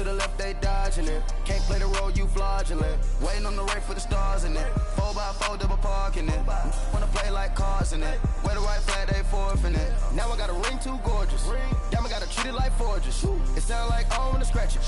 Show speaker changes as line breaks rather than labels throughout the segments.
to the left, they dodging it. Can't play the role, you fraudulent. Waiting on the race for the stars in it. 4x4 double parking it. Wanna play like cars in it. Wear the right flag, they forfeit it. Now I got a ring too gorgeous. Damn, I gotta treat it like forges. It sound like I wanna scratch it.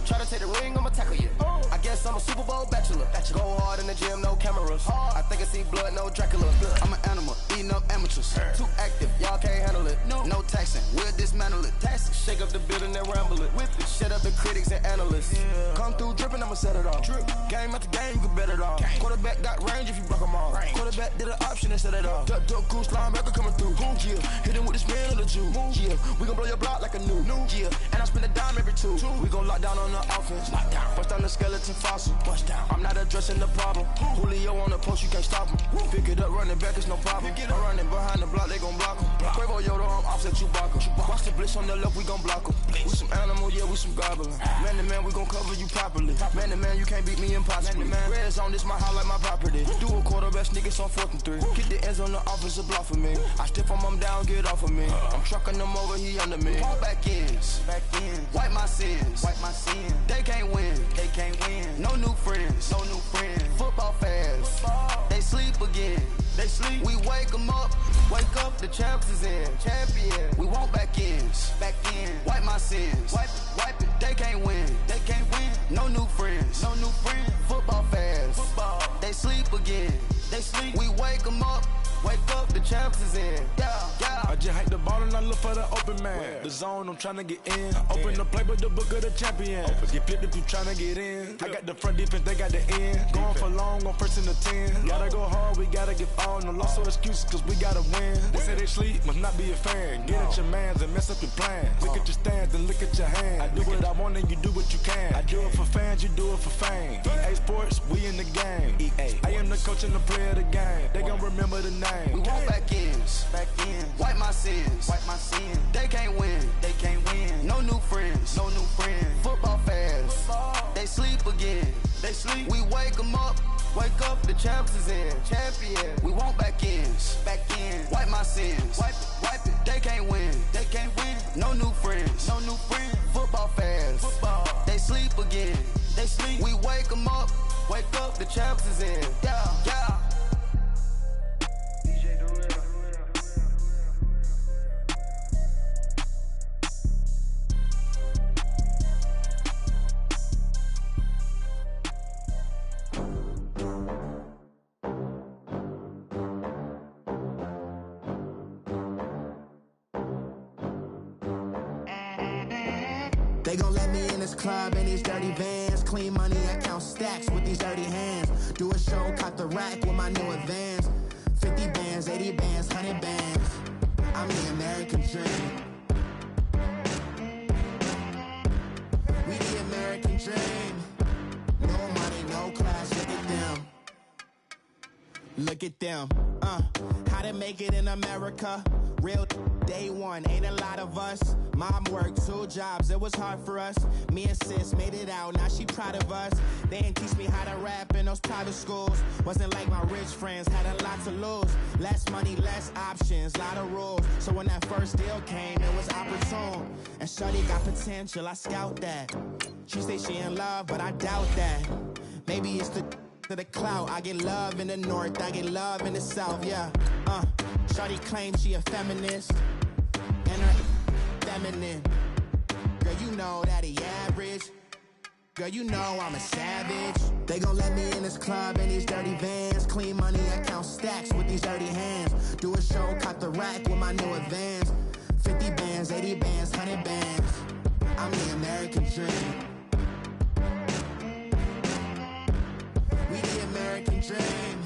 Try to take the ring, I'ma tackle you. I guess I'm a Super Bowl bachelor. Go hard in the gym, no cameras. I think I see blood, no Dracula. I'm an animal, eating up amateurs. Too active, y'all can't handle it. No taxing, we'll dismantle it. Shake up the building and ramble it. Whip it, shut up the critics and analysts. Come through dripping, I'ma set it off. Game after game, you can bet it off. Quarterback got range if you block them off. Quarterback did an option and set it off. Duck goose, linebacker coming through. Yeah, hit him with the spin of the Jew. Yeah, we gon' blow your block like a new. Yeah, and I spend a dime every two. We gon' lock down on the offense. Bust down the skeleton fossil. I'm not addressing the problem. Julio on the post, you can't stop him. Pick it up, running back, it's no problem. I'm running behind the block, they gon' block him. Quavo Yoda, I'm offset Chewbacca. Watch the blitz on the left, we gon' block him. We some animal, yeah, we some goblin. Man to man, we gon' cover you properly. Man to man, you can't beat me impossibly. Red zone, this my highlight, my property. Do a quarterback sneakers on 4th and 3. Kick the ends on the offensive block for me. I stiff him, I'm down, get off of me. I'm trucking them over, he under me. Pull back ends, wipe my sins, They can't win, No new friends, Football fans, they sleep again. We wake them up, the champs is in. Champion, we want back ends, wipe my sins, wipe it. They can't win, No new friends, Football fans, they sleep again. We wake them up, the champs is in.
I just hike the ball and I look for the open man. The zone, I'm tryna get in. Open the play with the book of the champion. Get flipped if you tryna get in. I got the front defense, they got the end. Going for long on 1st and the 10. Gotta go hard, we gotta get all. No loss or excuses, cause we gotta win. They say they sleep, must not be a fan. Get at your mans and mess up your plans. Look at your stands and look at your hands. I do what I want and you do what you can. I do it for fans, you do it for fame. EA Sports, we in the game. I am the coach and the player of the game. They gon' remember the name.
We want back ends, wipe my sins, They can't win, No new friends, Football fans, they sleep again. We wake them up, the champs is in. Champion, we want back ends, wipe my sins, wipe it. They can't win, No new friends, Football fans, they sleep again. We wake them up, the champs is in. Yeah.
They gon' let me in this club in these dirty vans. Clean money, I count stacks with these dirty hands. Do a show, caught the rack with my new advance. 50 bands, 80 bands, 100 bands. I'm the American dream. We the American dream. No money, no class, look at them. Look at them, how to make it in America. Real day one, ain't a lot of us. Mom worked 2 jobs, it was hard for us. Me and sis made it out, now she proud of us. They didn't teach me how to rap in those private schools. Wasn't like my rich friends, had a lot to lose. Less money, less options, lot of rules. So when that first deal came, it was opportune. And shawty got potential, I scout that. She say she in love, but I doubt that. Maybe it's to the clout. I get love in the north, I get love in the south, yeah. Shawty claims she a feminist, and her feminine. Girl, you know that he average. Girl, you know I'm a savage. They gon' let me in this club in these dirty vans. Clean money, I count stacks with these dirty hands. Do a show, caught the rack with my new advance. 50 bands, 80 bands, 100 bands. I'm the American dream. We the American dream.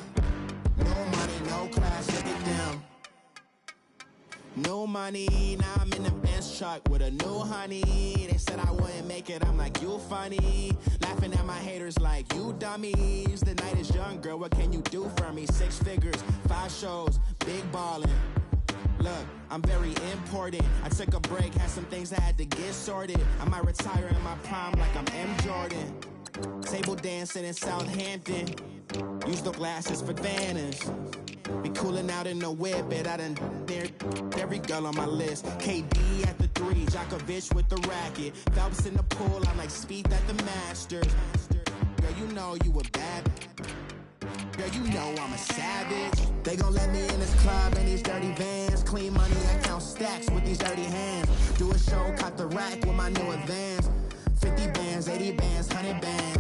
No money, no class, look at them. No money, now I'm in the Benz truck with a new honey. They said I wouldn't make it, I'm like, you funny. Laughing at my haters like, you dummies. The night is young, girl, what can you do for me? 6 figures, 5 shows, big ballin'. Look, I'm very important. I took a break, had some things I had to get sorted. I might retire in my prime like I'm M. Jordan. Table dancing in Southampton. Use the glasses for Vannas. Be cooling out in the whip, but I done there every girl on my list. KD at the 3, Djokovic with the racket. Phelps in the pool, I'm like Spieth at the Masters. Girl, you know you a bad. Girl, you know I'm a savage. They gon' let me in this club in these dirty vans. Clean money, I count stacks with these dirty hands. Do a show, caught the rack with my new advance. 50 bands, 80 bands, 100 bands.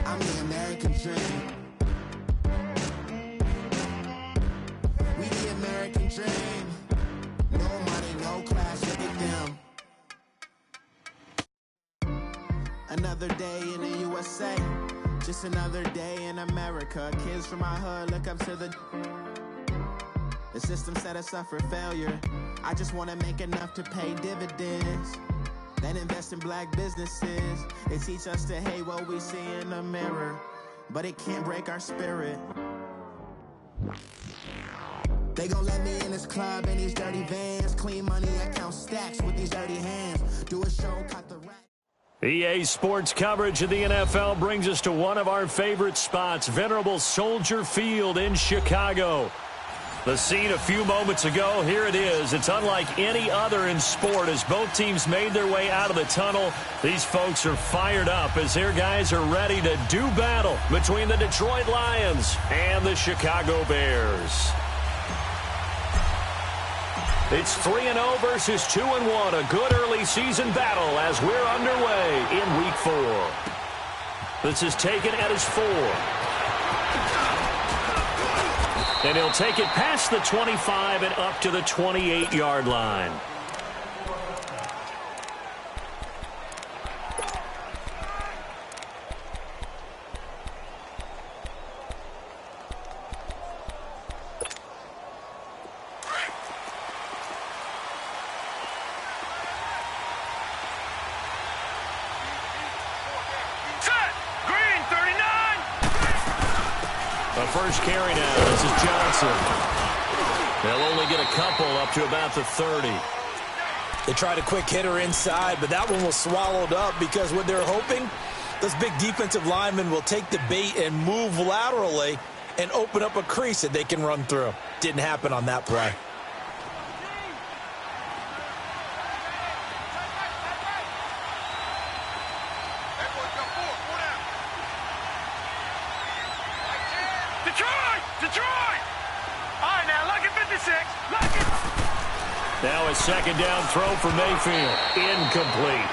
I'm the American dream. We the American dream. No money, no class, look at them. Another day in the USA. Just another day in America. Kids from my hood look up to the system set us up for failure. I just want to make enough to pay dividends. Then invest in black businesses. They teach us to hate what we see in the mirror, but it can't break our spirit. They gon' let me in this club in these dirty vans. Clean money, I count stacks with these dirty hands. Do a show, cut the rack.
EA Sports coverage of the NFL brings us to one of our favorite spots, venerable Soldier Field in Chicago. The scene a few moments ago, here it is. It's unlike any other in sport as both teams made their way out of the tunnel. These folks are fired up as their guys are ready to do battle between the Detroit Lions and the Chicago Bears. It's 3-0 versus 2-1, a good early season battle as we're underway in Week 4. This is taken at his 4. And he'll take it past the 25 and up to the 28-yard line. First carry now. This is Johnson. They'll only get a couple up to about the 30.
They tried a quick hitter inside, but that one was swallowed up because what they're hoping, those big defensive linemen will take the bait and move laterally and open up a crease that they can run through. Didn't happen on that play.
Now a second down throw for Mayfield. Incomplete.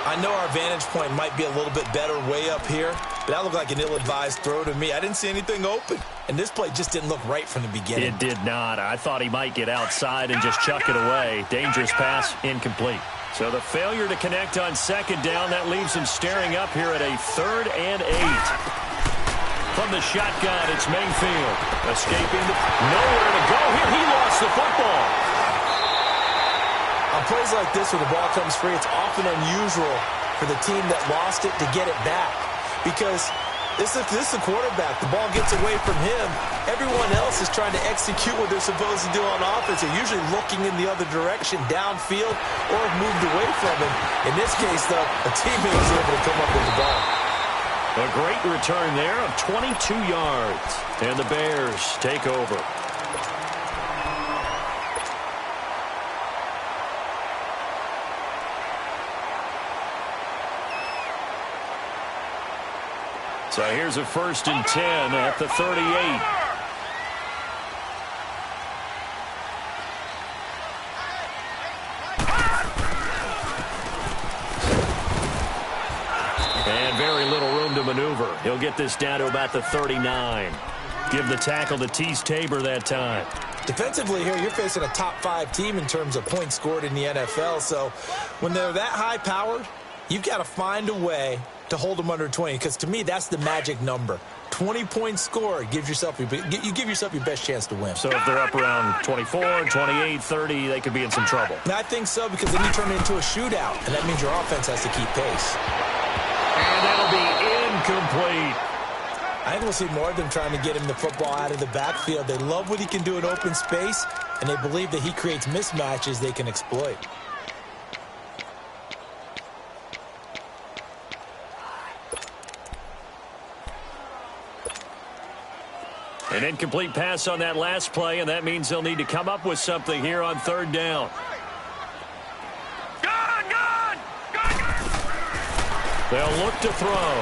I know our vantage point might be a little bit better way up here, but that looked like an ill-advised throw to me. I didn't see anything open, and this play just didn't look right from the beginning.
It did not. I thought he might get outside and just chuck it away. Dangerous pass, incomplete. So the failure to connect on second down, that leaves him staring up here at a 3rd and 8. From the shotgun, it's Mayfield. Escaping. Nowhere to go here. He lost the football.
On plays like this where the ball comes free, it's often unusual for the team that lost it to get it back. Because this is the quarterback. The ball gets away from him. Everyone else is trying to execute what they're supposed to do on offense. They're usually looking in the other direction, downfield, or have moved away from him. In this case, though, a teammate was able to come up with the ball.
A great return there of 22 yards. And the Bears take over. So here's a 1st and 10 at the 38. And very little room to maneuver. He'll get this down to about the 39. Give the tackle to Tease Tabor that time.
Defensively here, you're facing a top-5 team in terms of points scored in the NFL. So when they're that high-powered, you've got to find a way to hold them under 20, because to me, that's the magic number. 20 points scored, you give yourself your best chance to win.
So if they're up around 24, 28, 30, they could be in some trouble.
And I think so, because then you turn it into a shootout, and that means your offense has to keep pace.
And that'll be incomplete.
I think we'll see more of them trying to get him the football out of the backfield. They love what he can do in open space, and they believe that he creates mismatches they can exploit.
An incomplete pass on that last play, and that means they'll need to come up with something here on third down. They'll look to throw.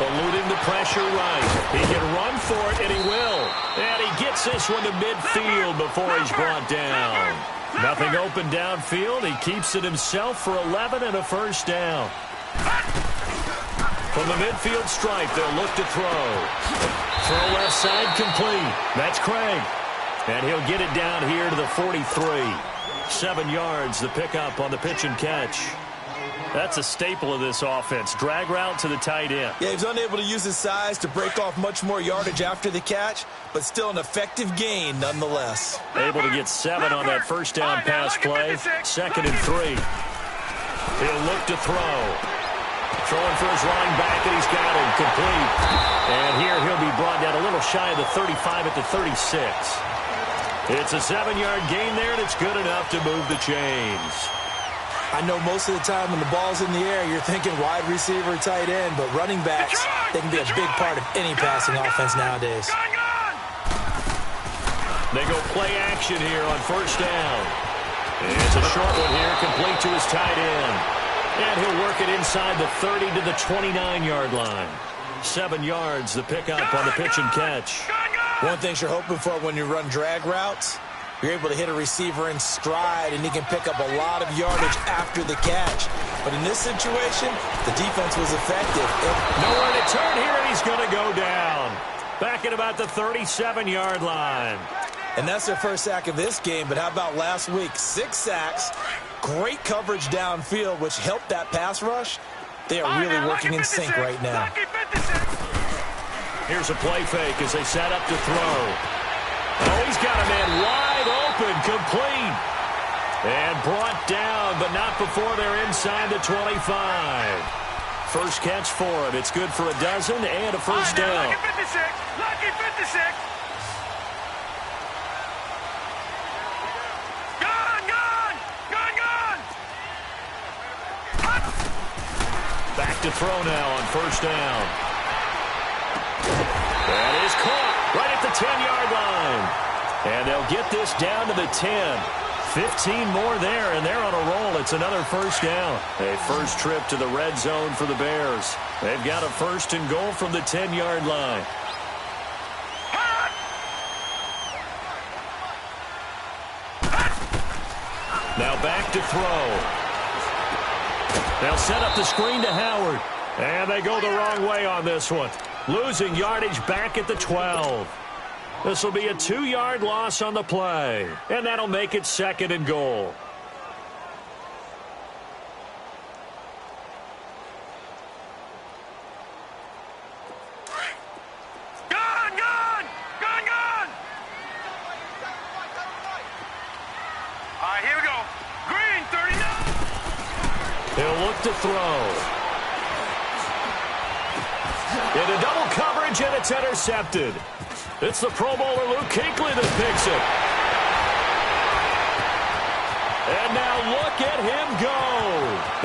Eluding the pressure right. He can run for it, and he will. And he gets this one to midfield before he's brought down. Nothing open downfield. He keeps it himself for 11 and a first down. From the midfield stripe, they'll look to throw. Throw left side complete. That's Craig. And he'll get it down here to the 43. 7 yards, the pickup on the pitch and catch. That's a staple of this offense. Drag route to the tight end.
Yeah, he's unable to use his size to break off much more yardage after the catch, but still an effective gain nonetheless.
Able to get 7 on that first down pass play. 2nd and 3. He'll look to throw. Throwing for his running back, and he's got him complete. And here he'll be brought down a little shy of the 35 at the 36. It's a 7-yard gain there, and it's good enough to move the chains.
I know most of the time when the ball's in the air, you're thinking wide receiver, tight end, but running backs, they can be a big part of any passing offense nowadays.
They go play action here on first down. It's a short one here, complete to his tight end. And he'll work it inside the 30 to the 29-yard line. 7 yards, the pickup on the pitch and catch.
One thing you're hoping for when you run drag routes, you're able to hit a receiver in stride, and he can pick up a lot of yardage after the catch. But in this situation, the defense was effective.
Nowhere to turn here, and he's going to go down. Back at about the 37-yard line.
And that's their first sack of this game, but how about last week? 6 sacks, great coverage downfield, which helped that pass rush. They are really working in sync right now.
Here's a play fake as they set up to throw. Oh, he's got a man wide open, complete. And brought down, but not before they're inside the 25. First catch for him. It's good for a dozen and a first down.
Lucky 56. Lucky 56.
Back to throw now on first down. That is caught right at the 10-yard line. And they'll get this down to the 10. 15 more there, and they're on a roll. It's another first down. A first trip to the red zone for the Bears. They've got a first and goal from the 10-yard line. Now back to throw. They'll set up the screen to Howard. And they go the wrong way on this one. Losing yardage back at the 12. This will be a 2-yard loss on the play. And that'll make it 2nd and goal.
Here we go. Green, 39.
He'll look to throw. Into double coverage, and it's intercepted. It's the Pro Bowler Luke Kuechly that picks it. And now look at him go.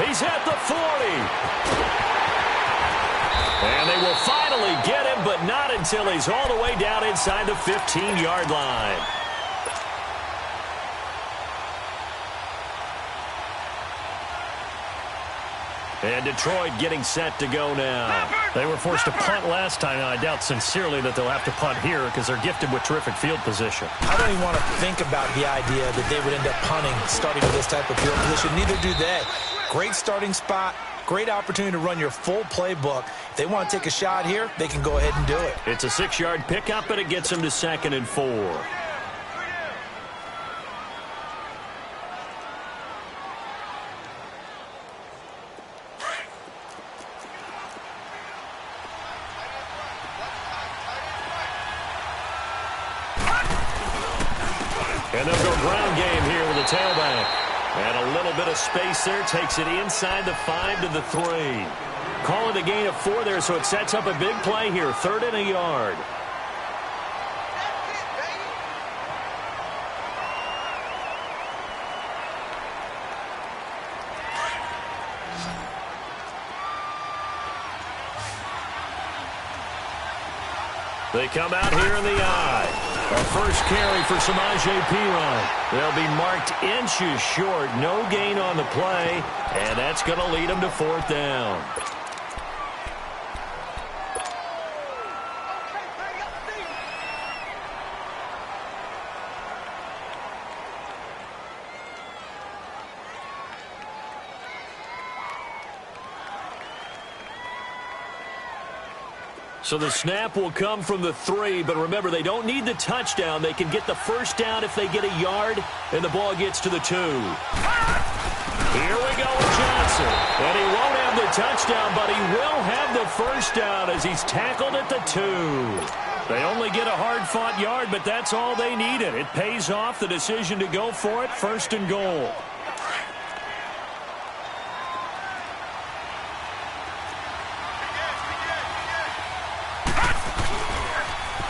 He's at the 40. And they will finally get him, but not until he's all the way down inside the 15-yard line. And Detroit getting set to go now. They were forced to punt last time. Now, I doubt sincerely that they'll have to punt here because they're gifted with terrific field position.
I don't even want to think about the idea that they would end up punting starting with this type of field position. Neither do they. Great starting spot. Great opportunity to run your full playbook. If they want to take a shot here, they can go ahead and do it.
It's a 6-yard pickup, and it gets them to 2nd and 4. And they'll go ground game here with a tailback. And a little bit of space there takes it inside the 5 to the 3. Call it a gain of 4 there, so it sets up a big play here. 3rd and a yard. They come out here in the eye. A first carry for Samaje Perine. They'll be marked inches short. No gain on the play, and that's going to lead them to 4th down. So the snap will come from the 3, but remember, they don't need the touchdown. They can get the first down if they get a yard, and the ball gets to the 2. Here we go with Johnson. And he won't have the touchdown, but he will have the first down as he's tackled at the 2. They only get a hard-fought yard, but that's all they needed. It pays off the decision to go for it, 1st and goal.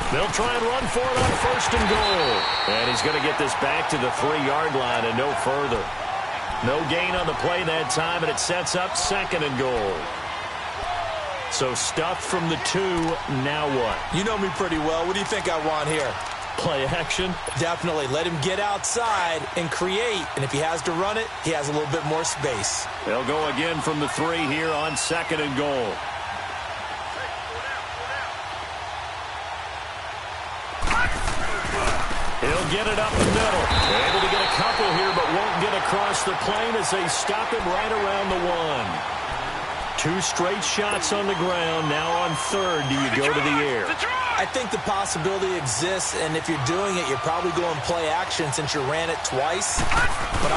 They'll try and run for it on 1st and goal. And he's going to get this back to the 3-yard line and no further. No gain on the play that time, and it sets up 2nd and goal. So stuffed from the 2, now what?
You know me pretty well. What do you think I want here?
Play action?
Definitely. Let him get outside and create. And if he has to run it, he has a little bit more space.
They'll go again from the 3 here on 2nd and goal. He'll get it up the middle. Able to get a couple here, but won't get across the plane as they stop him right around the 1. 2 straight shots on the ground. Now on 3rd, do you go to the air?
I think the possibility exists, and if you're doing it, you're probably going play action since you ran it twice. But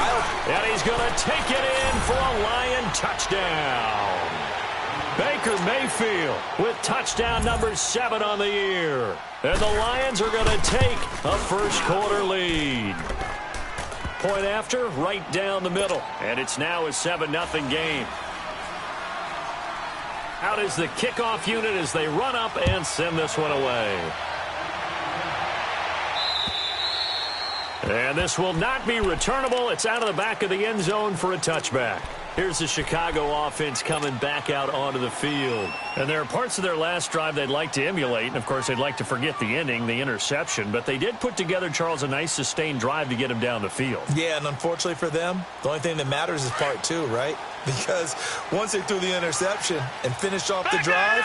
and he's going to take it in for a Lion touchdown. Baker Mayfield with touchdown number 7 on the year. And the Lions are going to take a first-quarter lead. Point after, right down the middle. And it's now a 7-0 game. Out is the kickoff unit as they run up and send this one away. And this will not be returnable. It's out of the back of the end zone for a touchback. Here's the Chicago offense coming back out onto the field. And there are parts of their last drive they'd like to emulate. And, of course, they'd like to forget the ending, the interception. But they did put together, Charles, a nice sustained drive to get him down the field.
Yeah, and unfortunately for them, the only thing that matters is part 2, right? Because once they threw the interception and finished off the drive,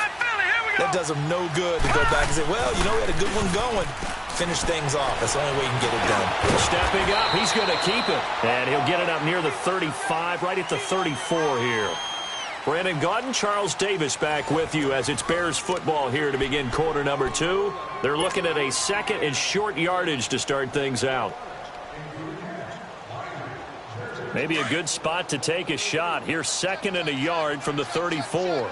that does them no good to go back and say, well, you know, we had a good one going. Finish things off. That's the only way you can get it done.
Stepping up, he's going to keep it. And he'll get it up near the 35, right at the 34 here. Brandon Gaudin, Charles Davis back with you as it's Bears football here to begin quarter number 2. They're looking at a 2nd and short yardage to start things out. Maybe a good spot to take a shot. Here's 2nd and a yard from the 34.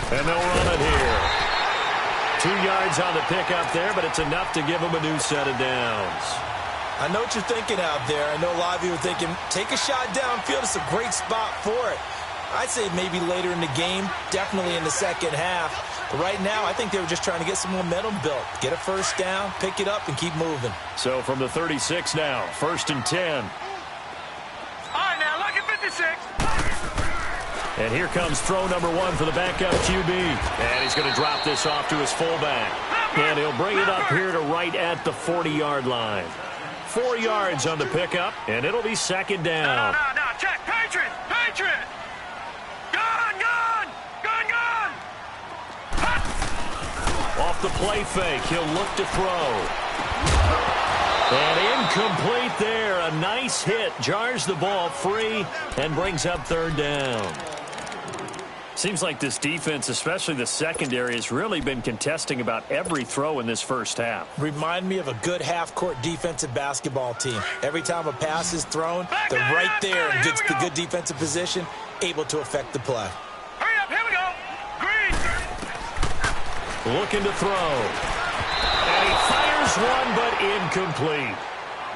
And they'll run it here. 2 yards on the pickup there, but it's enough to give them a new set of downs.
I know what you're thinking out there. I know a lot of you are thinking, take a shot downfield. It's a great spot for it. I'd say maybe later in the game, definitely in the second half. But right now, I think they were just trying to get some momentum built. Get a first down, pick it up, and keep moving.
So from the 36 now, 1st and 10.
All right, now, lucky 56.
And here comes throw number 1 for the backup QB. And he's going to drop this off to his fullback. And he'll bring it up here to right at the 40-yard line. 4 yards on the pickup, and it'll be 2nd down.
No, check. Patriot. Gun.
Off the play fake, he'll look to throw. And incomplete there. A nice hit. Jars the ball free and brings up 3rd down. Seems like this defense, especially the secondary, has really been contesting about every throw in this first half.
Remind me of a good half-court defensive basketball team. Every time a pass is thrown, they're right there in the good defensive position, able to affect the play.
Hurry up, here we go. Green.
Looking to throw. And he fires one, but incomplete.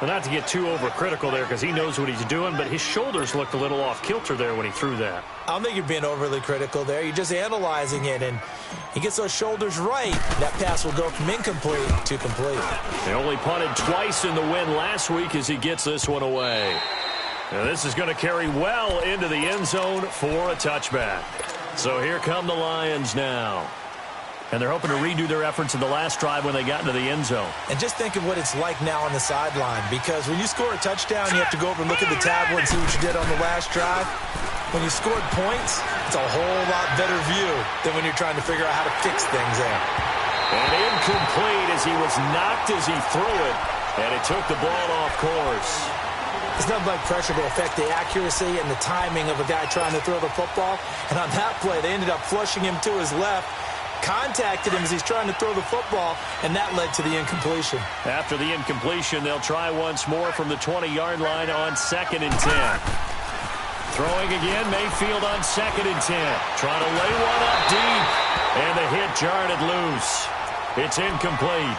Well, not to get too overcritical there because he knows what he's doing, but his shoulders looked a little off kilter there when he threw that.
I don't think you're being overly critical there. You're just analyzing it, and he gets those shoulders right. That pass will go from incomplete to complete.
They only punted twice in the win last week as he gets this one away. Now this is going to carry well into the end zone for a touchback. So here come the Lions now. And they're hoping to redo their efforts in the last drive when they got into the end zone.
And just think of what it's like now on the sideline, because when you score a touchdown, you have to go over and look at the tablet and see what you did on the last drive. When you scored points, it's a whole lot better view than when you're trying to figure out how to fix things there.
And incomplete as he was knocked as he threw it, and it took the ball off course.
It's nothing like pressure to affect the accuracy and the timing of a guy trying to throw the football. And on that play, they ended up flushing him to his left, contacted him as he's trying to throw the football, and that led to the incompletion.
After the incompletion, they'll try once more from the 20-yard line on 2nd and 10. Throwing again, Mayfield on 2nd and 10. Trying to lay one up deep, and the hit jarred it loose. It's incomplete.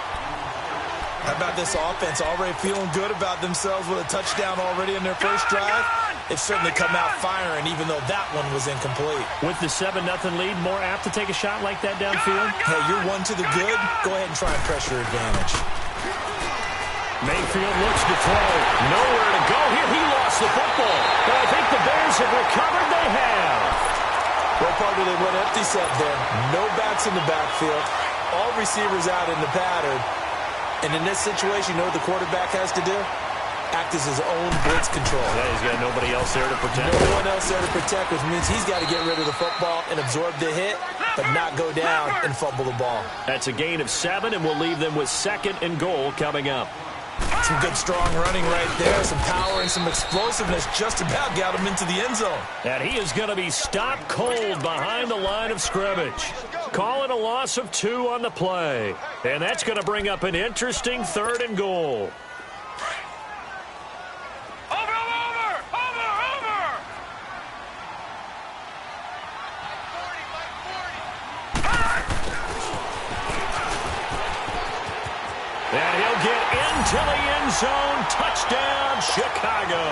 How about this offense already feeling good about themselves with a touchdown already in their first drive? They've certainly come out firing, even though that one was incomplete.
With the 7-0 lead, more apt to take a shot like that downfield?
Hey, you're one to the good. Go ahead and try and pressure advantage.
Mayfield looks to throw. Nowhere to go here. He lost the football. But I think the Bears have recovered. They have.
Well, partner, they went empty set there. No backs in the backfield. All receivers out in the pattern. And in this situation, you know what the quarterback has to do? Act as his own blitz control.
Yeah, he's got nobody else there to protect.
No one else there to protect, which means he's got to get rid of the football and absorb the hit, but not go down and fumble the ball.
That's a gain of 7, and we'll leave them with 2nd and goal coming up.
Some good, strong running right there. Some power and some explosiveness just about got him into the end zone.
And he is going to be stopped cold behind the line of scrimmage. Calling a loss of 2 on the play. And that's going to bring up an interesting 3rd and goal. And he'll get into the end zone. Touchdown, Chicago.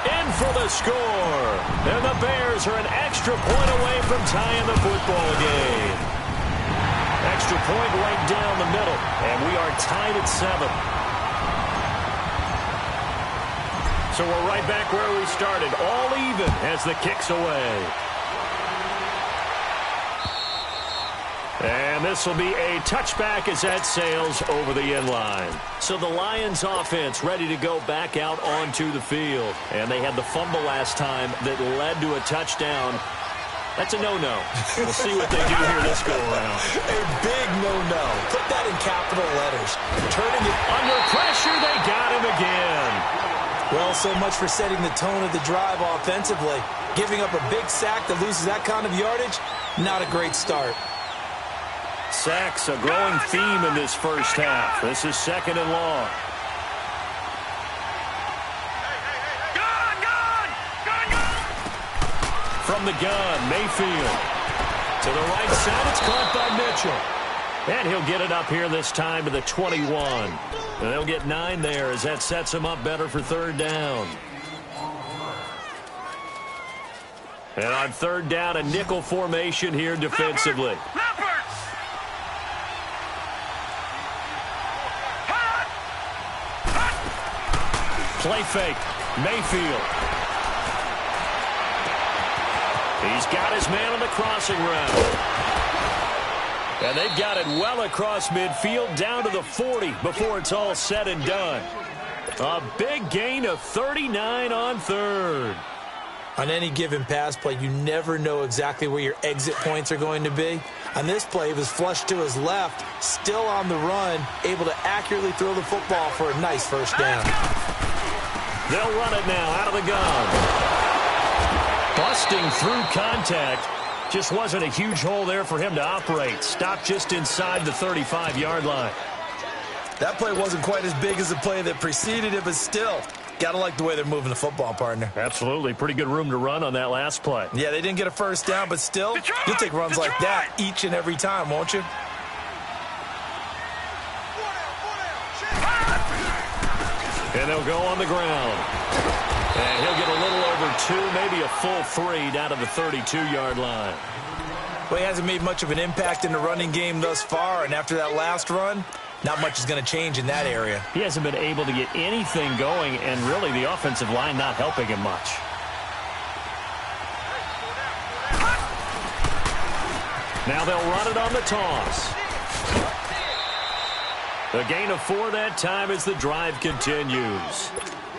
In for the score. And the Bears are an extra point away from tying the football game. Extra point right down the middle. And we are tied at 7. So we're right back where we started. All even as the kick's away. And this will be a touchback as that sails over the end line. So the Lions offense ready to go back out onto the field. And they had the fumble last time that led to a touchdown. That's a no-no. We'll see what they do here this go-around.
A big no-no. Put that in capital letters. Turning it
under pressure, they got him again.
Well, so much for setting the tone of the drive offensively. Giving up a big sack that loses that kind of yardage, not a great start.
Sacks, a growing theme in this first half. This is 2nd and long. From the gun, Mayfield. To the right side, it's caught by Mitchell. And he'll get it up here this time to the 21. And they'll get 9 there as that sets him up better for 3rd down. And on 3rd down, a nickel formation here defensively. Play fake. Mayfield. He's got his man on the crossing route. And they've got it well across midfield down to the 40 before it's all said and done. A big gain of 39 on 3rd.
On any given pass play, you never know exactly where your exit points are going to be. On this play, he was flushed to his left, still on the run, able to accurately throw the football for a nice 1st down.
They'll run it now out of the gun. Busting through contact. Just wasn't a huge hole there for him to operate. Stopped just inside the 35-yard line.
That play wasn't quite as big as the play that preceded it, but still, gotta like the way they're moving the football, partner.
Absolutely. Pretty good room to run on that last play.
Yeah, they didn't get a 1st down, but still, you'll take runs like that each and every time, won't you?
And they'll go on the ground. And he'll get a little over 2, maybe a full 3 down to the 32-yard line.
Well, he hasn't made much of an impact in the running game thus far, and after that last run, not much is going to change in that area.
He hasn't been able to get anything going, and really the offensive line not helping him much. Now they'll run it on the toss. A gain of 4 that time as the drive continues.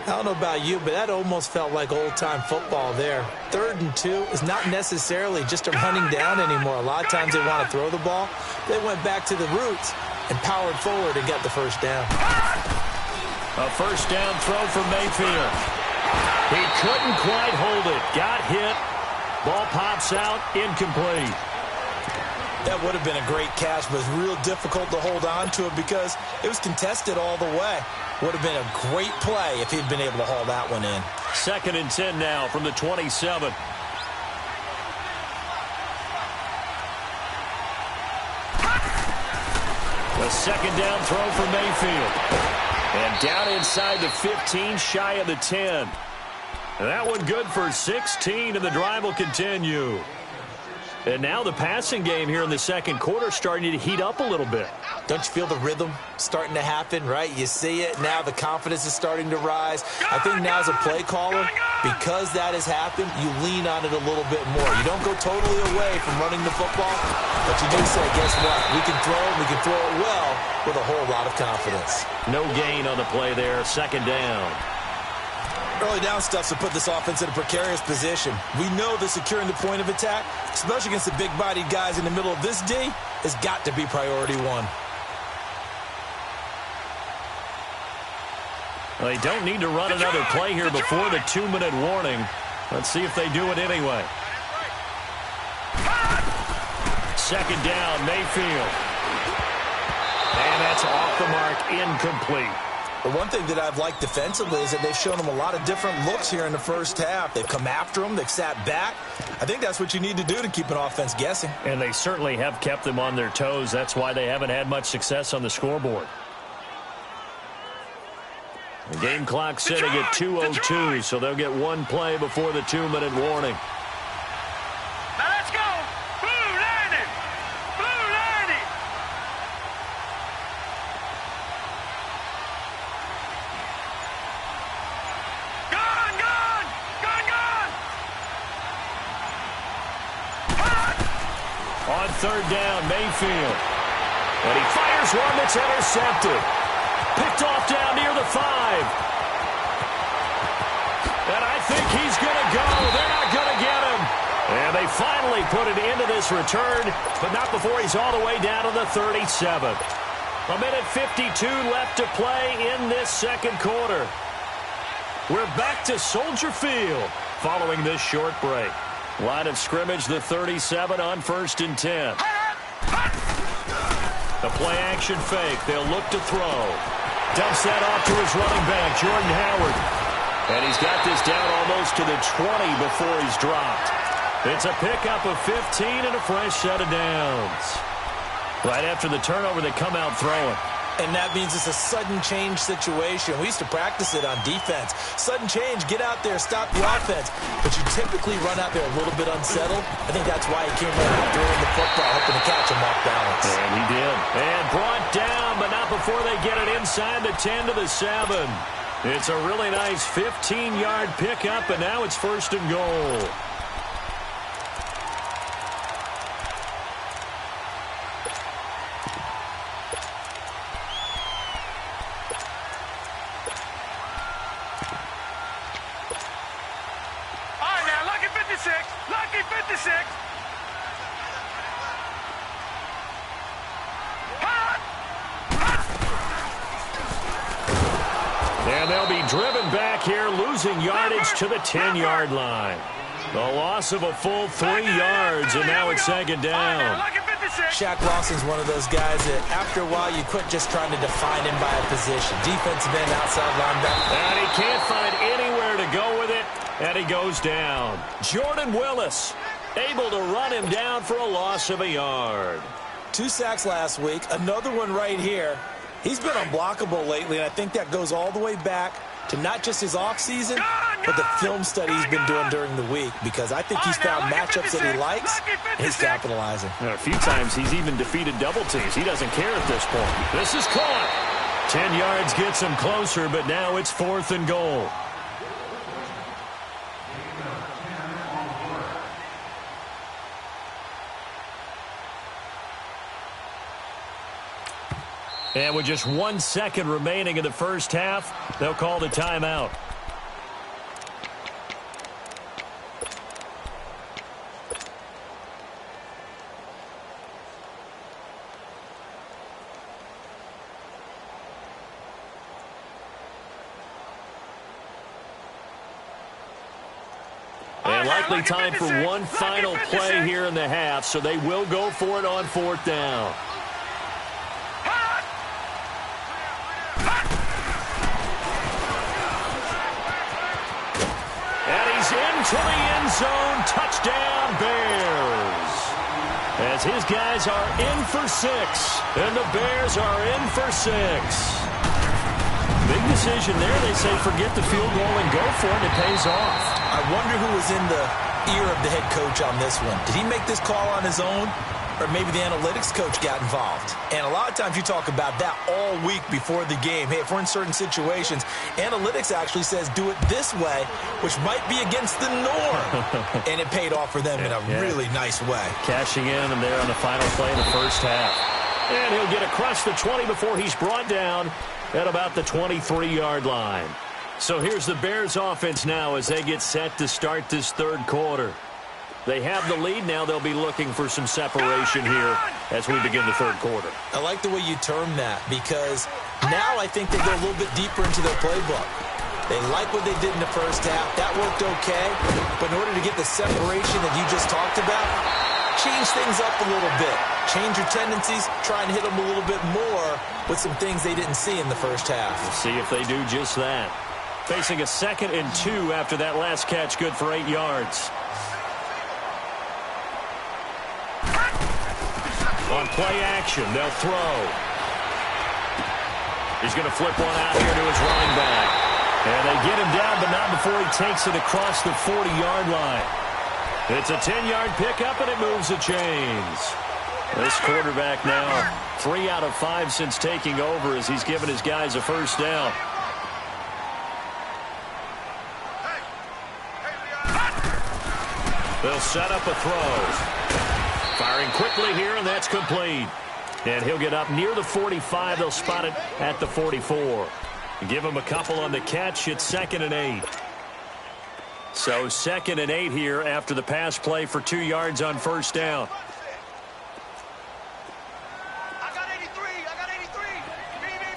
I don't know about you, but that almost felt like old-time football there. 3rd and 2 is not necessarily just a running down anymore. A lot of times they want to throw the ball. They went back to the roots and powered forward and got the first down.
A first down throw for Mayfield. He couldn't quite hold it. Got hit. Ball pops out. Incomplete.
That would have been a great catch, but it's real difficult to hold on to it because it was contested all the way. Would have been a great play if he'd been able to haul that one in.
2nd and 10 now from the 27. A second down throw for Mayfield. And down inside the 15, shy of the 10. And that one good for 16, and the drive will continue. And now the passing game here in the second quarter starting to heat up a little bit.
Don't you feel the rhythm starting to happen, right? You see it. Now the confidence is starting to rise. I think now as a play caller, because that has happened, you lean on it a little bit more. You don't go totally away from running the football, but you do say, guess what? We can throw it well with a whole lot of confidence.
No gain on the play there. 2nd down.
Early down stuff to put this offense in a precarious position. We know that securing the point of attack, especially against the big-bodied guys in the middle of this D, has got to be priority 1.
Well, they don't need to run another play here before the 2-minute warning. Let's see if they do it anyway. 2nd down, Mayfield. And that's off the mark, incomplete.
The one thing that I've liked defensively is that they've shown them a lot of different looks here in the first half. They've come after them. They've sat back. I think that's what you need to do to keep an offense guessing.
And they certainly have kept them on their toes. That's why they haven't had much success on the scoreboard. The game clock sitting at 2:02, so they'll get one play before the 2-minute warning.
Now let's go. Blue 90. Blue 90. Gone, gone. Gone, gone.
On 3rd down, Mayfield. And he fires one that's intercepted. Picked off down near the 5. And I think he's going to go. They're not going to get him. And they finally put it into this return, but not before he's all the way down to the 37. 1:52 left to play in this second quarter. We're back to Soldier Field following this short break. Line of scrimmage, the 37 on 1st and 10. The play action fake. They'll look to throw. Dumps that off to his running back, Jordan Howard. And he's got this down almost to the 20 before he's dropped. It's a pickup of 15 and a fresh set of downs. Right after the turnover, they come out throwing.
And that means it's a sudden change situation. We used to practice it on defense. Sudden change, get out there, stop the offense. But you typically run out there a little bit unsettled. I think that's why he came out throwing the football, hoping to catch him off balance.
And he did. And brought down, but not before they get it inside the 10 to the 7. It's a really nice 15-yard pickup, and now it's 1st and goal.
Lucky 56.
And they'll be driven back here, losing yardage to the 10-yard line. A loss of a full 3 yards, and now it's 2nd down.
Shaq Lawson's one of those guys that after a while you quit just trying to define him by a position. Defensive end, outside linebacker.
And he can't find anywhere to go with it, and he goes down. Jordan Willis able to run him down for a loss of a yard.
2 sacks last week, another one right here. He's been unblockable lately, and I think that goes all the way back to not just his offseason, but the film study he's been doing during the week, because I think he's found matchups that he likes, and he's capitalizing.
A few times he's even defeated double teams. He doesn't care at this point. This is caught. 10 yards gets him closer, but now it's 4th and goal. And with just 1 second remaining in the first half, they'll call the timeout. And likely time for one final play here in the half, so they will go for it on 4th down. And he's into the end zone. Touchdown, Bears. As his guys are in for 6, and the Bears are in for 6. Big decision there. They say forget the field goal and go for it. It pays off.
I wonder who was in the ear of the head coach on this one. Did he make this call on his own? Or maybe the analytics coach got involved. And a lot of times you talk about that all week before the game. Hey, if we're in certain situations, analytics actually says do it this way, which might be against the norm. And it paid off for them in a really nice way.
Cashing in and there on the final play in the first half. And he'll get across the 20 before he's brought down at about the 23-yard line. So here's the Bears offense now as they get set to start this 3rd quarter. They have the lead. Now they'll be looking for some separation here as we begin the 3rd quarter.
I like the way you term that because now I think they go a little bit deeper into their playbook. They like what they did in the first half. That worked okay. But in order to get the separation that you just talked about, change things up a little bit. Change your tendencies. Try and hit them a little bit more with some things they didn't see in the first half.
We'll see if they do just that. Facing a 2nd and 2 after that last catch, good for 8 yards. On play action, they'll throw. He's going to flip one out here to his running back. And they get him down, but not before he takes it across the 40-yard line. It's a 10-yard pickup, and it moves the chains. This quarterback now 3 out of 5 since taking over as he's given his guys a first down. They'll set up a throw. Firing quickly here, and that's complete. And he'll get up near the 45. They'll spot it at the 44. Give him a couple on the catch. It's 2nd and 8. So 2nd and 8 here after the pass play for 2 yards on first down.
I got 83. I got 83.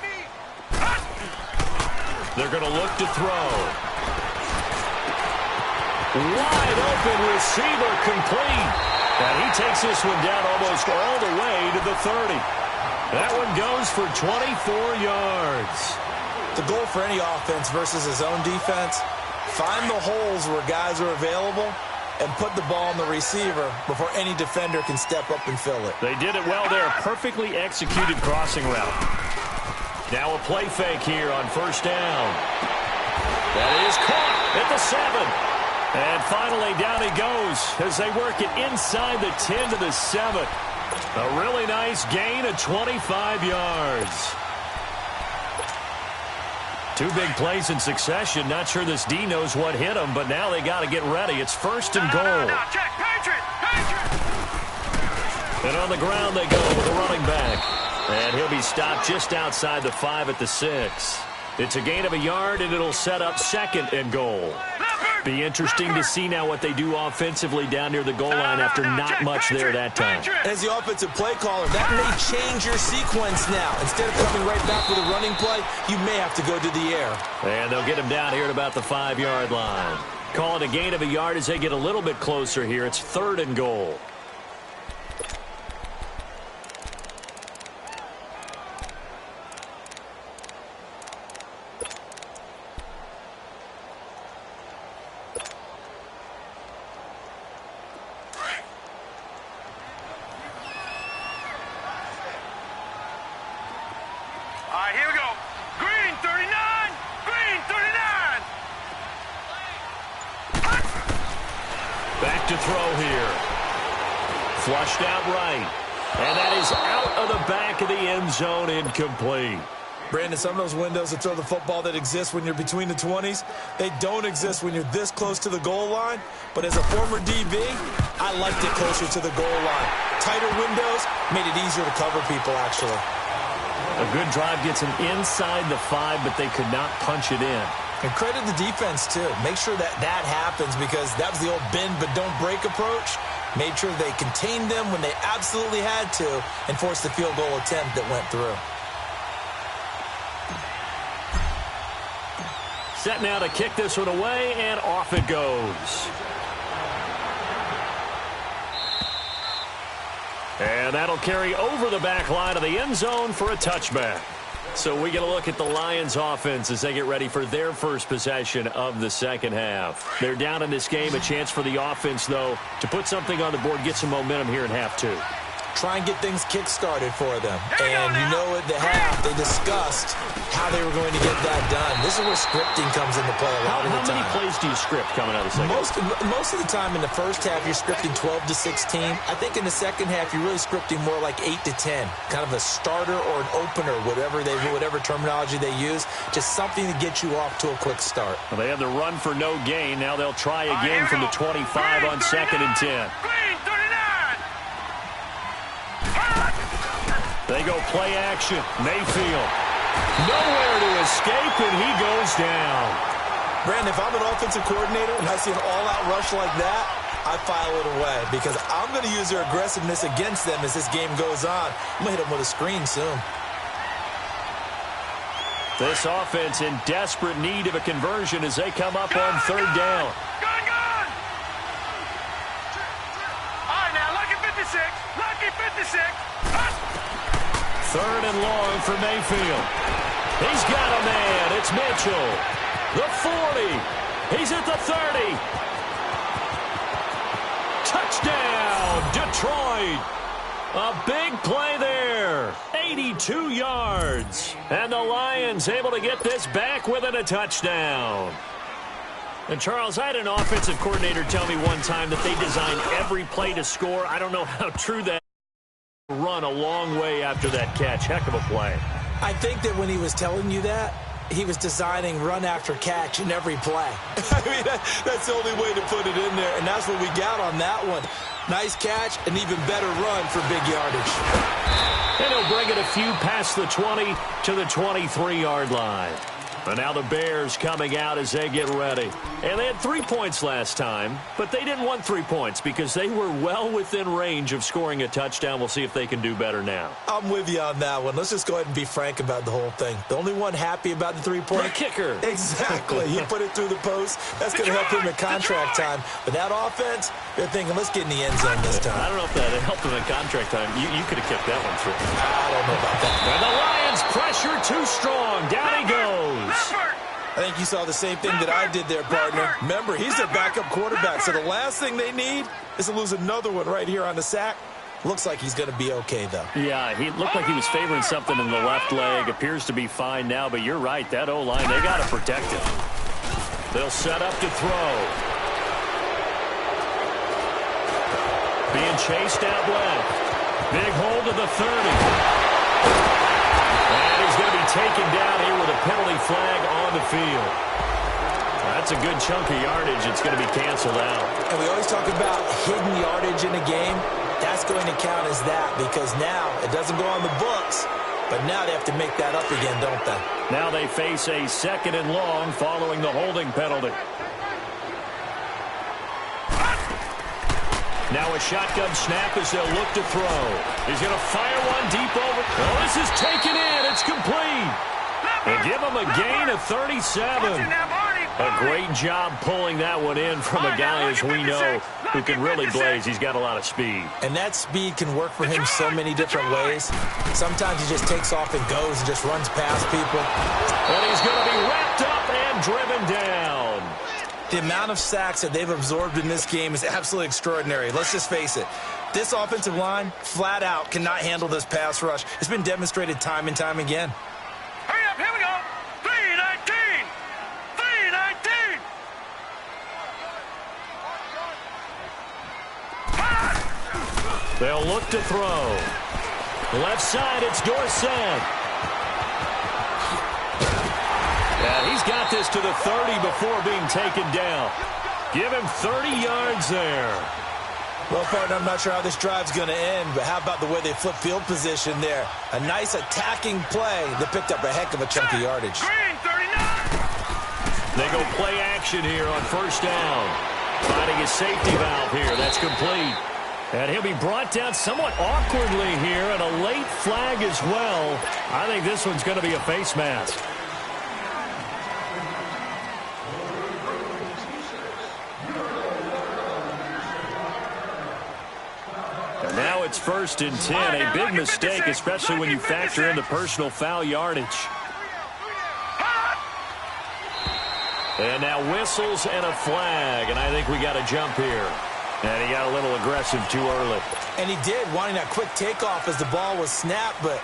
Me.
They're going to look to throw. Wide open receiver, complete. And he takes this one down almost all the way to the 30. That one goes for 24 yards.
The goal for any offense versus his own defense, find the holes where guys are available and put the ball on the receiver before any defender can step up and fill it.
They did it well there. Perfectly executed crossing route. Now a play fake here on first down. That is caught at the 7. And finally, down he goes as they work it inside the 10 to the 7. A really nice gain of 25 yards. 2 big plays in succession. Not sure this D knows what hit him, but now they got to get ready. It's 1st and goal.
No, check. Patriot.
And on the ground they go with a running back. And he'll be stopped just outside the 5 at the 6. It's a gain of a yard, and it'll set up 2nd and goal. Be interesting to see now what they do offensively down near the goal line after not much there that time.
As the offensive play caller, that may change your sequence now. Instead of coming right back with a running play, you may have to go to the air.
And they'll get him down here at about the 5-yard line. Call it a gain of a yard as they get a little bit closer here. It's 3rd and goal.
Here we go. Green 39. Green 39.
Back to throw here. Flushed out right. And that is out of the back of the end zone, incomplete.
Brandon, some of those windows to throw the football that exist when you're between the 20s, they don't exist when you're this close to the goal line. But as a former DB, I liked it closer to the goal line. Tighter windows made it easier to cover people, actually.
A good drive gets them inside the 5, but they could not punch it in.
And credit the defense, too. Make sure that happens, because that was the old bend but don't break approach. Made sure they contained them when they absolutely had to and forced the field goal attempt that went through.
Set now to kick this one away, and off it goes. And that'll carry over the back line of the end zone for a touchback. So we get a look at the Lions offense as they get ready for their first possession of the second half. They're down in this game. A chance for the offense, though, to put something on the board, get some momentum here in half 2.
Try and get things kick-started for them. And you know at the half, they discussed how they were going to get that done. This is where scripting comes into play a lot of the time.
How many plays do you script coming out of the second half?
Most of the time in the first half, you're scripting 12 to 16. I think in the second half, you're really scripting more like 8 to 10. Kind of a starter or an opener, whatever terminology they use. Just something to get you off to a quick start.
Well, they had the run for no gain. Now they'll try again from the 25 on 2nd and 10. They go play action. Mayfield. Nowhere to escape, and he goes down.
Brandon, if I'm an offensive coordinator and I see an all-out rush like that, I file it away because I'm going to use their aggressiveness against them as this game goes on. I'm going to hit them with a screen soon.
This offense in desperate need of a conversion as they come up on 3rd down.
Gone! All right, now, lucky 56. Lucky 56.
3rd and long for Mayfield. He's got a man. It's Mitchell. The 40. He's at the 30. Touchdown, Detroit. A big play there. 82 yards. And the Lions able to get this back within a touchdown. And, Charles, I had an offensive coordinator tell me one time that they design every play to score. I don't know how true that is. Run a long way after that catch. Heck of a play.
I think that when he was telling you that, he was designing run after catch in every play. I mean, that's the only way to put it in there, and that's what we got on that one. Nice catch, an even better run for big yardage.
And he'll bring it a few past the 20 to the 23-yard line. And now the Bears coming out as they get ready. And they had 3 points last time, but they didn't want 3 points because they were well within range of scoring a touchdown. We'll see if they can do better now.
I'm with you on that one. Let's just go ahead and be frank about the whole thing. The only one happy about the 3-point
the kicker.
Exactly. He put it through the post. That's going to help him in contract time. But that offense, they're thinking, let's get in the end zone this time.
I don't know if that helped him in contract time. You could have kicked that one through.
I don't know about that.
And the Lions pressure too strong. Down he goes.
I think you saw the same thing that I did there, partner. Remember, he's their backup quarterback, so the last thing they need is to lose another one right here on the sack. Looks like he's going to be okay, though.
Yeah, he looked like he was favoring something in the left leg. Appears to be fine now, but you're right. That O-line, they got to protect him. They'll set up to throw. Being chased out left. Big hold to the 30. And he's going to be taken down here with a penalty flag on the field. That's a good chunk of yardage. It's going to be canceled out.
And we always talk about hidden yardage in a game. That's going to count as that because now it doesn't go on the books, but now they have to make that up again, don't they?
Now they face a 2nd and long following the holding penalty. Now a shotgun snap as they'll look to throw. He's going to fire one deep over. Oh, this is taken in. It's complete. They give him a gain of 37. A great job pulling that one in from a guy, as we know, who can really blaze. He's got a lot of speed.
And that speed can work for him so many different ways. Sometimes he just takes off and goes and just runs past people.
And he's going to be wrapped up and driven down.
The amount of sacks that they've absorbed in this game is absolutely extraordinary. Let's just face it. This offensive line, flat out, cannot handle this pass rush. It's been demonstrated time and time again.
Hurry up, here we go. 319. 319.
They'll look to throw. Left side, it's Dorsett. And he's got this to the 30 before being taken down. Give him 30 yards there.
Well, partner, I'm not sure how this drive's going to end, but how about the way they flip field position there? A nice attacking play that picked up a heck of a chunk of yardage.
Green 39.
They go play action here on first down. Finding his safety valve here. That's complete. And he'll be brought down somewhat awkwardly here, and a late flag as well. I think this one's going to be a face mask. And now it's 1st and 10. A big mistake, especially when you factor in the personal foul yardage. And now whistles and a flag, and I think we got a jump here. And he got a little aggressive too early.
And he did, wanting that quick takeoff as the ball was snapped, but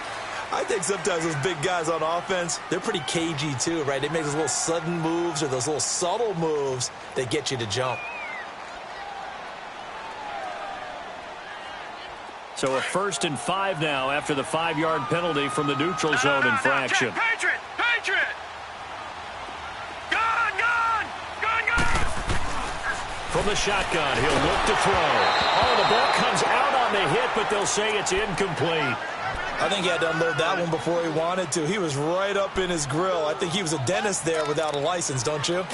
I think sometimes those big guys on offense, they're pretty cagey too, right? They make those little sudden moves or those little subtle moves that get you to jump.
So a 1st and 5 now after the 5-yard penalty from the neutral zone infraction.
Patriot! Patriot!
From the shotgun, he'll look to throw. Oh, the ball comes out on the hit, but they'll say it's incomplete.
I think he had to unload that one before he wanted to. He was right up in his grill. I think he was a dentist there without a license, don't you?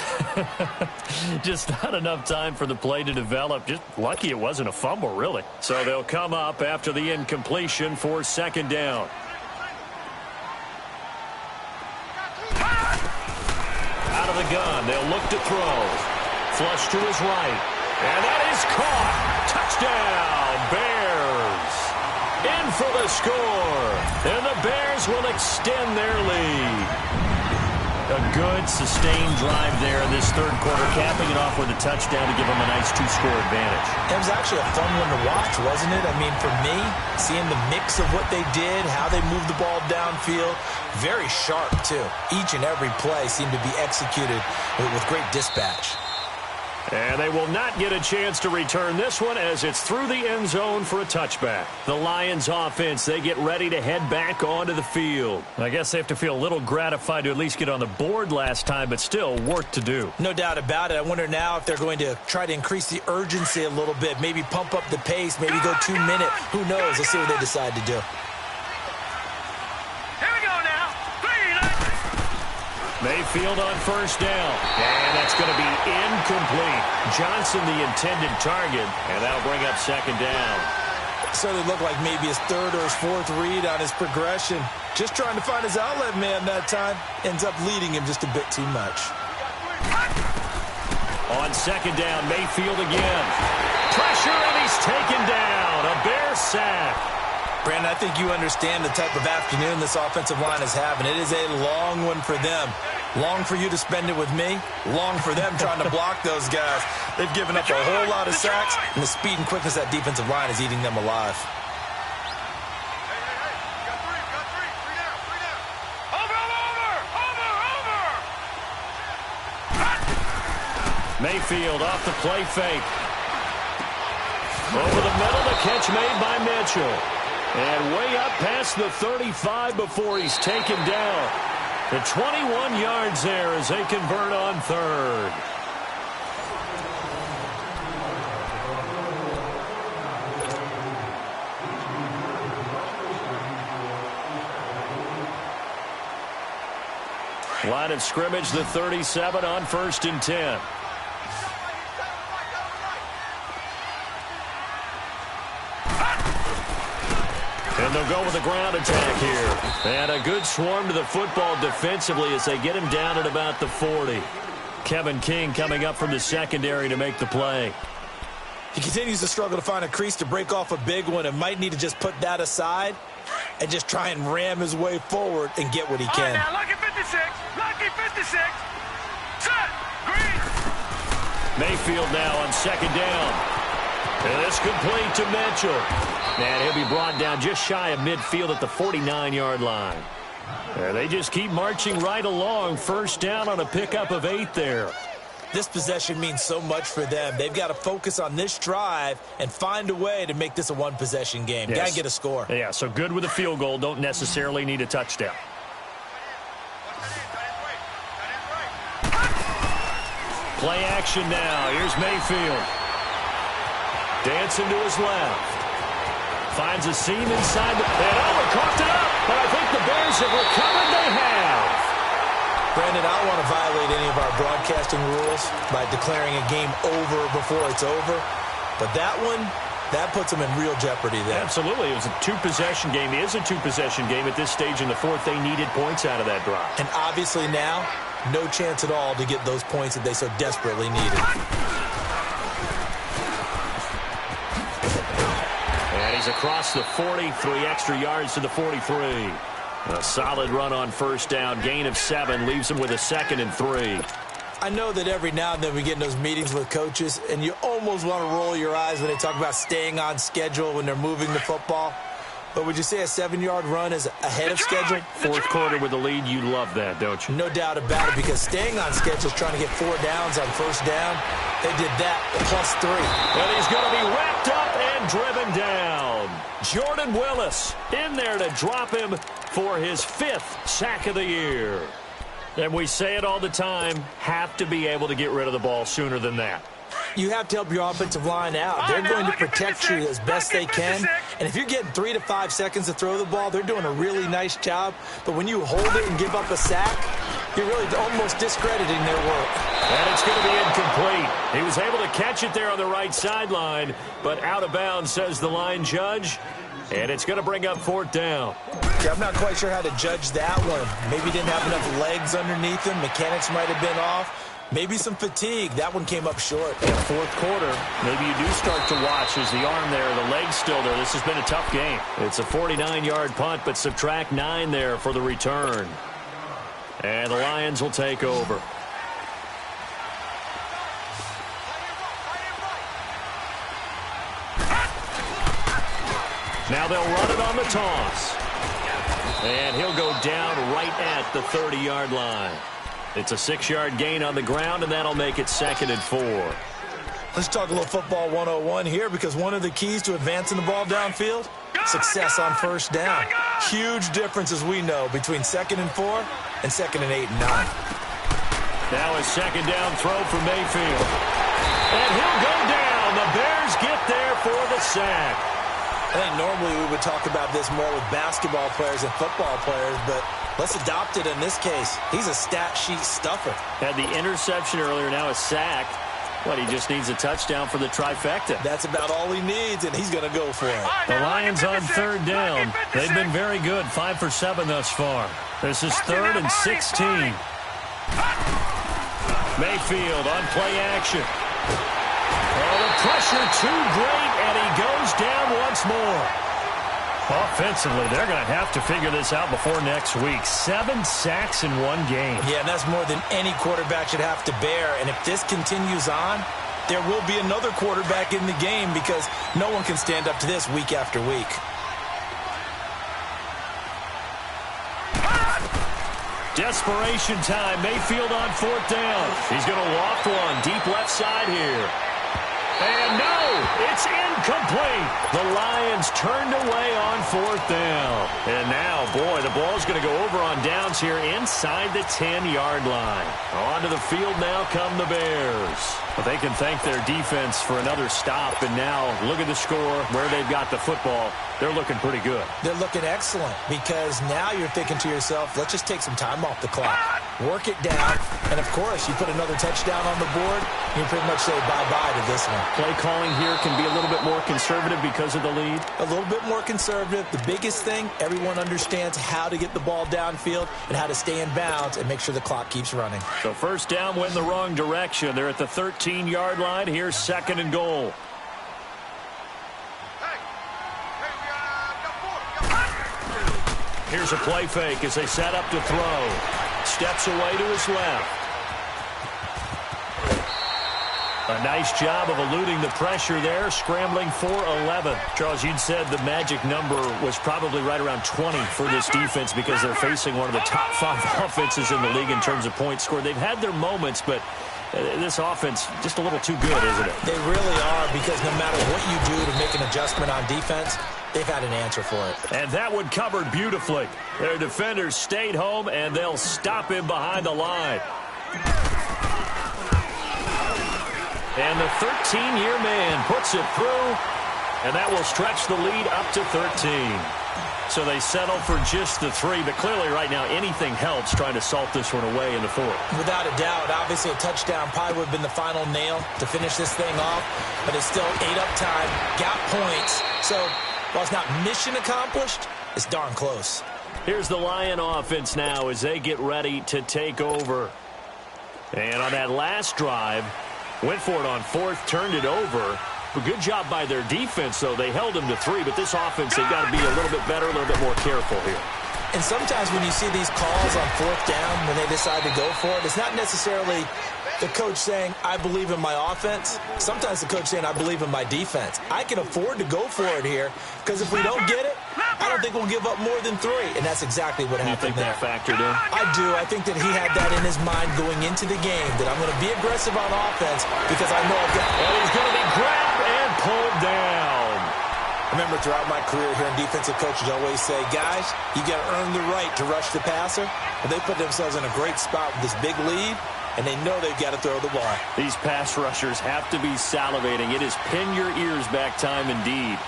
Just not enough time for the play to develop. Just lucky it wasn't a fumble, really. So they'll come up after the incompletion for 2nd down. Out of the gun, they'll look to throw. Flush to his right. And that is caught. Touchdown, Bears. In for the score. And the Bears will extend their lead. A good, sustained drive there in this 3rd quarter, capping it off with a touchdown to give them a nice 2-score advantage.
It was actually a fun one to watch, wasn't it? I mean, for me, seeing the mix of what they did, how they moved the ball downfield, very sharp, too. Each and every play seemed to be executed with great dispatch.
And they will not get a chance to return this one as it's through the end zone for a touchback. The Lions offense, they get ready to head back onto the field. I guess they have to feel a little gratified to at least get on the board last time, but still work to do.
No doubt about it. I wonder now if they're going to try to increase the urgency a little bit, maybe pump up the pace, maybe go 2-minute. Who knows? Let's see what they decide to do.
Mayfield on first down. And that's going to be incomplete. Johnson the intended target, and that'll bring up 2nd down.
So it looked like maybe his 3rd or his 4th read on his progression. Just trying to find his outlet man that time. Ends up leading him just a bit too much.
On 2nd down, Mayfield again. Pressure, and he's taken down. A Bear sack.
Brandon, I think you understand the type of afternoon this offensive line is having. It is a long one for them. Long for you to spend it with me. Long for them trying to block those guys. They've given up a whole lot of sacks, and the speed and quickness of that defensive line is eating them alive.
Mayfield off the play fake. Over the middle, the catch made by Mitchell. And way up past the 35 before he's taken down. The 21 yards there as they convert on 3rd. Line of scrimmage, the 37 on 1st and 10. And they'll go with a ground attack here. And a good swarm to the football defensively as they get him down at about the 40. Kevin King coming up from the secondary to make the play.
He continues to struggle to find a crease to break off a big one and might need to just put that aside and just try and ram his way forward and get what he can.
All right, now, lucky 56. Lucky 56. Set. Green.
Mayfield now on 2nd down. And it's complete to Mitchell. And he'll be brought down just shy of midfield at the 49-yard line. And they just keep marching right along. 1st down on a pickup of 8 there.
This possession means so much for them. They've got to focus on this drive and find a way to make this a one-possession game.
Yes.
Got to get a score.
Yeah, so good with a field goal. Don't necessarily need a touchdown. Play action now. Here's Mayfield. Dancing to his left. Finds a seam inside the... And coughed it up. But I think the Bears have recovered. They have.
Brandon, I don't want to violate any of our broadcasting rules by declaring a game over before it's over. But that one, that puts them in real jeopardy there.
Absolutely. It was a two-possession game. It is a two-possession game at this stage in the fourth. They needed points out of that drive.
And obviously now, no chance at all to get those points that they so desperately needed.
And he's across the 40, 3 extra yards to the 43. A solid run on first down. Gain of 7 leaves him with a 2nd and 3.
I know that every now and then we get in those meetings with coaches, and you almost want to roll your eyes when they talk about staying on schedule when they're moving the football. But would you say a 7-yard run is ahead of schedule?
Fourth quarter with the lead, you love that, don't you?
No doubt about it, because staying on schedule is trying to get 4 downs on first down. They did that, plus 3.
And he's going to be wrapped up and driven down. Jordan Willis in there to drop him for his 5th sack of the year. And we say it all the time, have to be able to get rid of the ball sooner than that.
You have to help your offensive line out. They're going to protect you as best they can. And if you're getting 3 to 5 seconds to throw the ball, they're doing a really nice job. But when you hold it and give up a sack, you're really almost discrediting their work.
And it's going to be incomplete. He was able to catch it there on the right sideline, but out of bounds, says the line judge. And it's going to bring up 4th down.
Yeah, I'm not quite sure how to judge that one. Maybe didn't have enough legs underneath him. Mechanics might have been off. Maybe some fatigue. That one came up short.
In fourth quarter, maybe you do start to watch as the arm there, the leg's still there. This has been a tough game. It's a 49-yard punt, but subtract 9 there for the return. And the Lions will take over. Now they'll run it on the toss. And he'll go down right at the 30-yard line. It's a 6-yard gain on the ground, and that'll make it 2nd and 4.
Let's talk a little football 101 here, because one of the keys to advancing the ball downfield, success on first down. Huge difference, as we know, between 2nd and 4 and 2nd and 8 and 9.
Now a 2nd down throw for Mayfield. And he'll go down. The Bears get there for the sack.
I think normally we would talk about this more with basketball players and football players, but let's adopt it in this case. He's a stat sheet stuffer.
Had the interception earlier, now a sack. What, he just needs a touchdown for the trifecta.
That's about all he needs, and he's going to go for it.
The Lions on 3rd down. They've been very good, 5 for 7 thus far. This is 3rd and 16. Mayfield on play action. Oh, the pressure too great, and he goes down once more. Offensively, they're going to have to figure this out before next week. 7 sacks in one game.
Yeah, and that's more than any quarterback should have to bear. And if this continues on, there will be another quarterback in the game, because no one can stand up to this week after week.
Desperation time. Mayfield on 4th down. He's going to loft one deep left side here. And no, it's incomplete. The Lions turned away on 4th down. And now, boy, the ball's going to go over on downs here inside the 10-yard line. Onto the field now come the Bears. But they can thank their defense for another stop. And now, look at the score, where they've got the football. They're looking pretty good.
They're looking excellent, because now you're thinking to yourself, let's just take some time off the clock. Work it down, and of course, you put another touchdown on the board, you pretty much say bye-bye to this one.
Play calling here can be a little bit more conservative because of the lead.
A little bit more conservative. The biggest thing, everyone understands how to get the ball downfield and how to stay in bounds and make sure the clock keeps running.
So first down went the wrong direction. They're at the 13-yard line. Here's 2nd and goal. Here's a play fake as they set up to throw. Steps away to his left. A nice job of eluding the pressure there, scrambling for 11. Charles, you'd said the magic number was probably right around 20 for this defense, because they're facing one of the top 5 offenses in the league in terms of points scored. They've had their moments, but this offense just a little too good, isn't it?
They really are, because no matter what you do to make an adjustment on defense, they've had an answer for it.
And that one covered beautifully. Their defenders stayed home, and they'll stop him behind the line. And the 13-year man puts it through, and that will stretch the lead up to 13. So they settle for just the 3, but clearly right now anything helps trying to salt this one away in the 4th.
Without a doubt, obviously a touchdown probably would have been the final nail to finish this thing off, but it's still 8-up time, got points. So while it's not mission accomplished, it's darn close.
Here's the Lion offense now as they get ready to take over. And on that last drive, went for it on 4th, turned it over. A good job by their defense, though. They held them to 3, but this offense, they've got to be a little bit better, a little bit more careful here.
And sometimes when you see these calls on 4th down, when they decide to go for it, it's not necessarily the coach saying, I believe in my offense. Sometimes the coach saying, I believe in my defense. I can afford to go for it here, because if we don't get it, I don't think we'll give up more than 3. And that's exactly what happened there.
You think that factored in?
I do. I think that he had that in his mind going into the game, that I'm going to be aggressive on offense because I know I've got...
And he's going to be grabbed and pulled down.
Remember, throughout my career here in defensive coaches always say, guys, you got to earn the right to rush the passer. Well, they put themselves in a great spot with this big lead, and they know they've got to throw the ball.
These pass rushers have to be salivating. It is pin your ears back time indeed.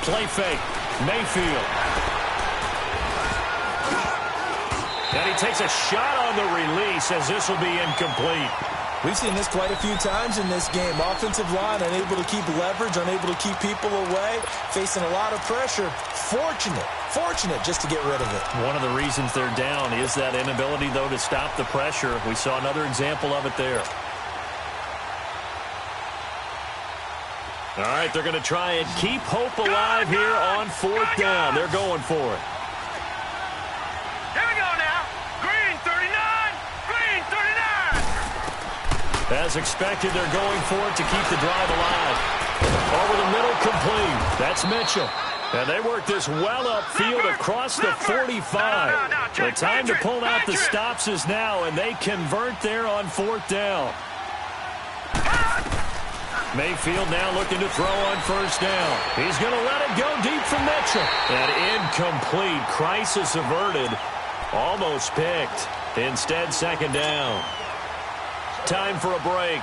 Play fake. Mayfield. And he takes a shot on the release as this will be incomplete.
We've seen this quite a few times in this game. Offensive line unable to keep leverage, unable to keep people away, facing a lot of pressure. Fortunate just to get rid of it.
One of the reasons they're down is that inability, though, to stop the pressure. We saw another example of it there. All right, they're going to try and keep hope alive here on 4th down. They're going for it.
Here we go now. Green 39. Green 39.
As expected, they're going for it to keep the drive alive. Over the middle, complete. That's Mitchell. And they work this well upfield across the 45. The time to pull out the stops is now, and they convert there on 4th down. Mayfield now looking to throw on 1st down. He's going to let it go deep for Mitchell. And incomplete. Crisis averted. Almost picked. Instead, 2nd down. Time for a break.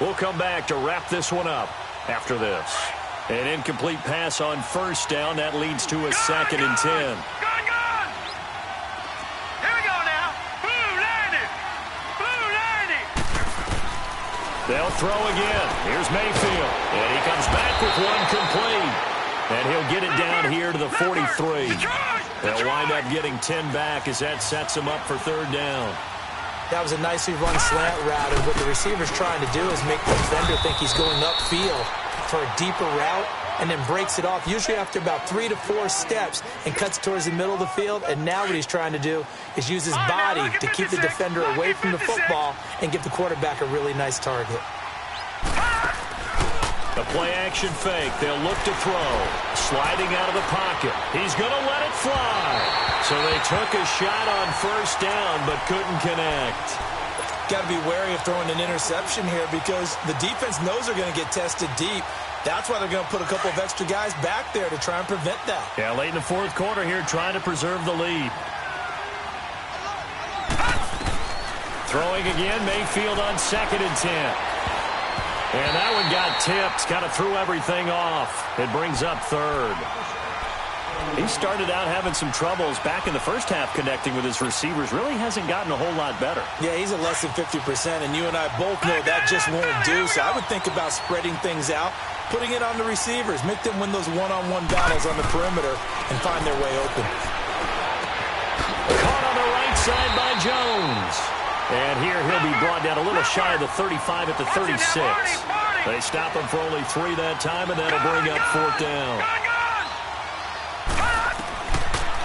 We'll come back to wrap this one up after this. An incomplete pass on 1st down. That leads to a 2nd and 10.
Gone. Here we go now. Blue 90.
They'll throw again. Here's Mayfield. And he comes back with one complete. And he'll get it down here to the 43. They'll wind up getting 10 back as that sets him up for 3rd down.
That was a nicely run slant route, and what the receiver's trying to do is make the defender think he's going upfield for a deeper route, and then breaks it off, usually after about 3 to 4 steps, and cuts towards the middle of the field. And now what he's trying to do is use his body to keep the defender away from the football and give the quarterback a really nice target.
The play-action fake. They'll look to throw. Sliding out of the pocket. He's going to let it fly. So they took a shot on 1st down, but couldn't connect.
Got to be wary of throwing an interception here because the defense knows they're going to get tested deep. That's why they're going to put a couple of extra guys back there to try and prevent that.
Yeah, late in the 4th quarter here, trying to preserve the lead. Throwing again, Mayfield on 2nd and 10. And that one got tipped, kind of threw everything off. It brings up 3rd. He started out having some troubles back in the first half connecting with his receivers. Really hasn't gotten a whole lot better.
Yeah, he's at less than 50%, and you and I both know that just won't do. So I would think about spreading things out, putting it on the receivers, make them win those one-on-one battles on the perimeter and find their way open.
Caught on the right side by Jones. And here he'll be brought down a little shy of the 35 at the 36. They stop him for only 3 that time, and that'll bring up 4th down.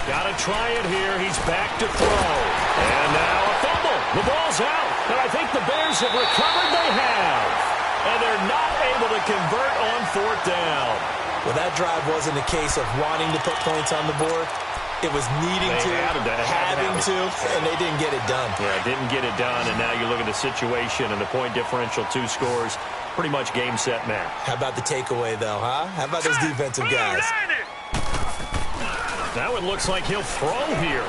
Got to try it here. He's back to throw. And now a fumble. The ball's out. And I think the Bears have recovered. They have. And they're not able to convert on 4th down.
Well, that drive wasn't a case of wanting to put points on the board. It was needing to, having to, and they didn't get it done.
Yeah, didn't get it done, and now you look at the situation and the point differential, 2 scores, pretty much game, set, match.
How about the takeaway, though, huh? How about those defensive guys?
Now it looks like he'll throw here.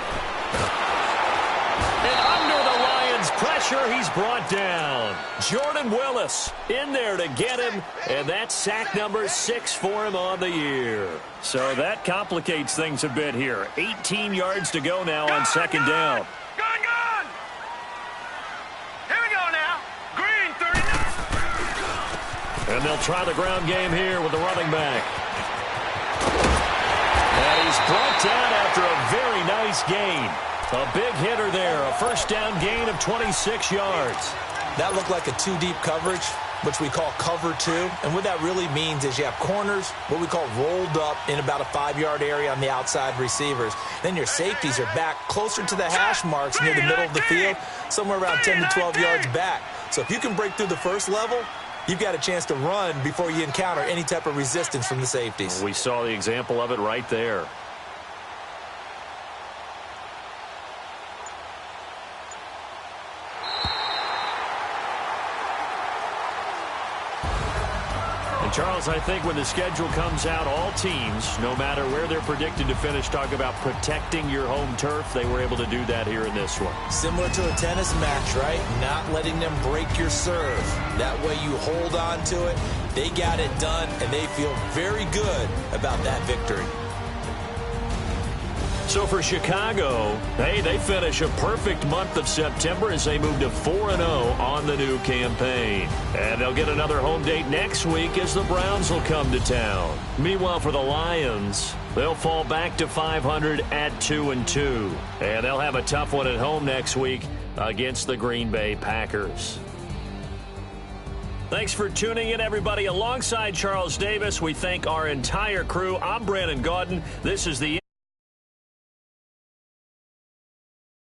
And under the Lions' pressure. pressure. He's brought down. Jordan Willis in there to get him, and that's sack number 6 for him on the year. So that complicates things a bit here. 18 yards to go now on second down.
Gone! Here we go now. Green, 39.
And they'll try the ground game here with the running back. And he's brought down after a very nice gain. A big hitter there, a first down gain of 26 yards.
That looked like a two-deep coverage, which we call cover 2. And what that really means is you have corners, what we call rolled up in about a 5-yard area on the outside receivers. Then your safeties are back closer to the hash marks near the middle of the field, somewhere around 10 to 12 yards back. So if you can break through the first level, you've got a chance to run before you encounter any type of resistance from the safeties.
We saw the example of it right there. Charles, I think when the schedule comes out, all teams, no matter where they're predicted to finish, talk about protecting your home turf. They were able to do that here in this one.
Similar to a tennis match, right? Not letting them break your serve. That way you hold on to it. They got it done, and they feel very good about that victory.
So for Chicago, hey, they finish a perfect month of September as they move to 4-0 on the new campaign. And they'll get another home date next week as the Browns will come to town. Meanwhile, for the Lions, they'll fall back to 500 at 2-2. And they'll have a tough one at home next week against the Green Bay Packers. Thanks for tuning in, everybody. Alongside Charles Davis, we thank our entire crew. I'm Brandon Gaudin. This is the